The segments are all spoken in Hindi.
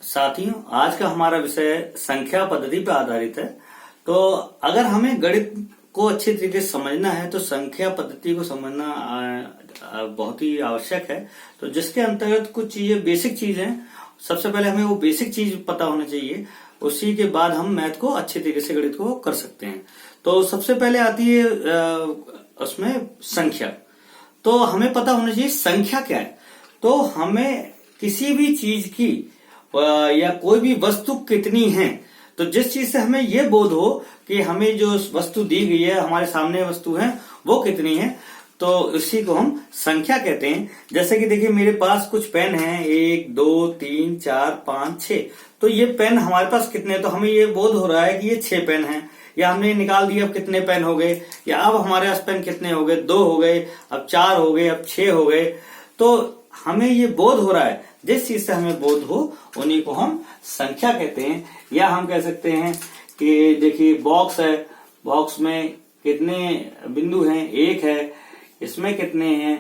साथियों, आज का हमारा विषय संख्या पद्धति पर आधारित है। तो अगर हमें गणित को अच्छे तरीके से समझना है तो संख्या पद्धति को समझना बहुत ही आवश्यक है। तो जिसके अंतर्गत कुछ चीजें बेसिक चीज हैं, सबसे पहले हमें वो बेसिक चीज पता होना चाहिए, उसी के बाद हम मैथ को अच्छे तरीके से गणित को कर सकते हैं। तो सबसे पहले आती है उसमें संख्या। तो हमें पता होना चाहिए संख्या क्या है। तो हमें किसी भी चीज की या कोई भी वस्तु कितनी है, तो जिस चीज से हमें ये बोध हो कि हमें जो वस्तु दी गई है, हमारे सामने वस्तु है, वो कितनी है, तो इसी को हम संख्या कहते हैं। जैसे कि देखिए मेरे पास कुछ पेन है, 1 2 3 4 5 6। तो ये पेन हमारे पास कितने हैं, तो हमें ये बोध हो रहा है कि ये 6 पेन है, या हमने निकाल दिया अब कितने पेन हो गए, या अब हमारे पास पेन कितने हो गए, 2 हो गए, अब 4 हो गए, अब 6 हो गए। तो हमें ये बोध हो रहा है, जिस चीज से हमें बोध हो उन्हीं को हम संख्या कहते हैं। या हम कह सकते हैं कि देखिए बॉक्स है, बॉक्स में कितने बिंदु हैं, 1 है, इसमें कितने हैं,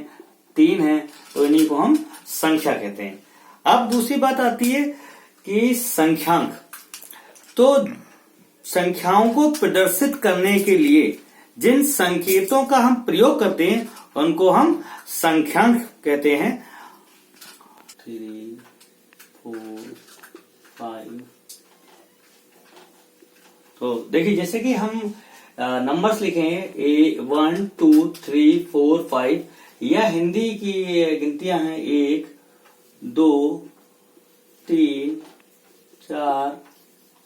3 हैं, तो इन्हीं को हम संख्या कहते हैं। अब दूसरी बात आती है कि संख्यांक। तो संख्याओं को प्रदर्शित करने के लिए जिन संकेतों का हम प्रयोग करते हैं उनको हम संख्यांक कहते हैं। 3 4 5। तो देखिए जैसे कि हम नंबर्स लिखेंगे 1 2 3 4 5, या हिंदी की गिनतियां हैं 1 2 3 4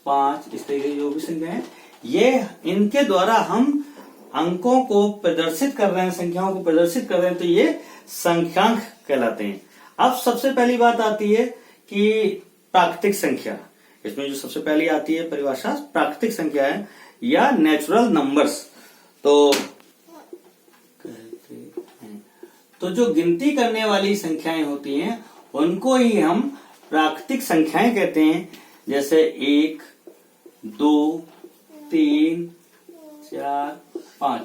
5, इस तरीके जो भी संख्या है, ये इनके द्वारा हम अंकों को प्रदर्शित कर रहे हैं, संख्याओं को प्रदर्शित कर रहे हैं, तो ये संख्यांक कहलाते हैं। अब सबसे पहली बात आती है कि प्राकृतिक संख्या। इसमें जो सबसे पहली आती है परिभाषा प्राकृतिक संख्या है या नेचुरल नंबर्स। तो जो गिनती करने वाली संख्याएं होती हैं उनको ही हम प्राकृतिक संख्याएं कहते हैं। जैसे 1 2 3 4 5,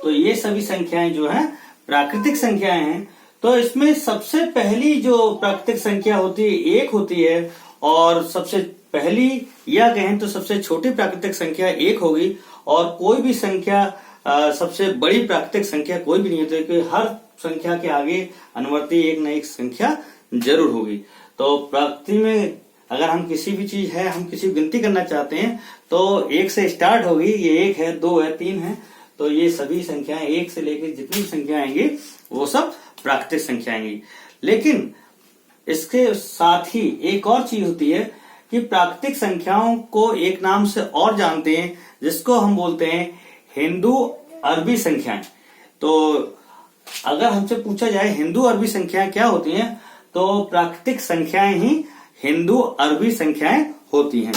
तो ये सभी संख्याएं जो हैं प्राकृतिक संख्याएं हैं। तो इसमें सबसे पहली जो प्राकृतिक संख्या होती है 1 होती है, और सबसे पहली या कहें तो सबसे छोटी प्राकृतिक संख्या 1 होगी, और कोई भी संख्या सबसे बड़ी प्राकृतिक संख्या कोई भी नहीं होती, क्योंकि हर संख्या के आगे अनुवर्ती एक न एक संख्या जरूर होगी। तो प्रकृति में अगर हम किसी भी चीज है, हम किसी गिनती करना चाहते हैं तो 1 से स्टार्ट होगी। ये 1 है, 2 है, 3 है, तो ये सभी संख्याएं 1 से लेकर जितनी भी संख्या आएंगी वो सब प्राकृतिक संख्या आएंगी। लेकिन इसके साथ ही एक और चीज होती है कि प्राकृतिक संख्याओं को एक नाम से और जानते हैं, जिसको हम बोलते हैं हिंदू अरबी संख्याएं। तो अगर हमसे पूछा जाए हिंदू अरबी संख्याएं क्या होती हैं, तो प्राकृतिक संख्याएं ही हिंदू अरबी संख्याएं होती हैं।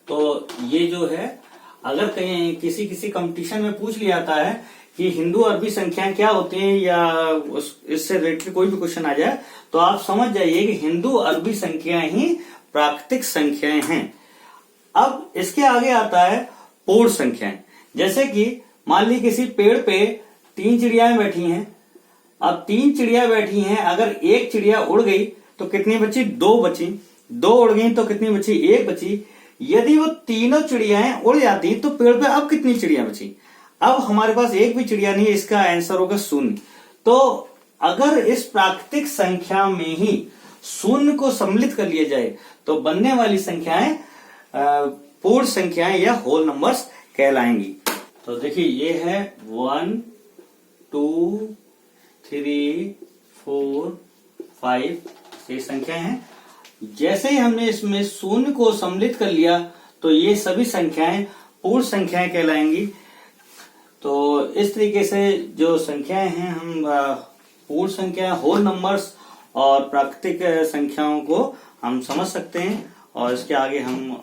तो ये जो है, अगर कहीं किसी कंपटीशन में पूछ लिया जाता है कि हिंदू अरबी संख्याएं क्या होती हैं, या इससे रिलेटेड कोई भी क्वेश्चन आ जाए, तो आप समझ जाइए कि हिंदू अरबी संख्याएं ही प्राकृतिक संख्याएं हैं। अब इसके आगे आता है पूर्ण संख्याएं। जैसे कि मान ली किसी पेड़ पे 3 चिड़ियाएं बैठी हैं। अब 3 चिड़िया बैठी हैं, अगर एक चिड़िया उड़ गई तो कितनी बची? 2 बची। 2 उड़ गई तो कितनी बची? 1 बची। यदि वो तीनों चिड़ियाएं उड़ जाती तो पेड़ पे अब कितनी चिड़िया बची? अब हमारे पास एक भी चिड़िया नहीं है, इसका आंसर होगा 0। तो अगर इस प्राकृतिक संख्या में ही 0 को सम्मिलित कर लिया जाए तो बनने वाली संख्याएं पूर्ण संख्याएं या होल नंबर्स कहलाएंगी। तो देखिए ये है 1 2 3 4 5, ये संख्याएं हैं। जैसे ही हमने इसमें 0 को सम्मिलित कर लिया तो ये सभी संख्याएं पूर्ण संख्याएं कहलाएंगी। तो इस तरीके से जो संख्याएं हैं, हम पूर्ण संख्या, होल नंबर्स और प्राकृतिक संख्याओं को हम समझ सकते हैं, और इसके आगे हम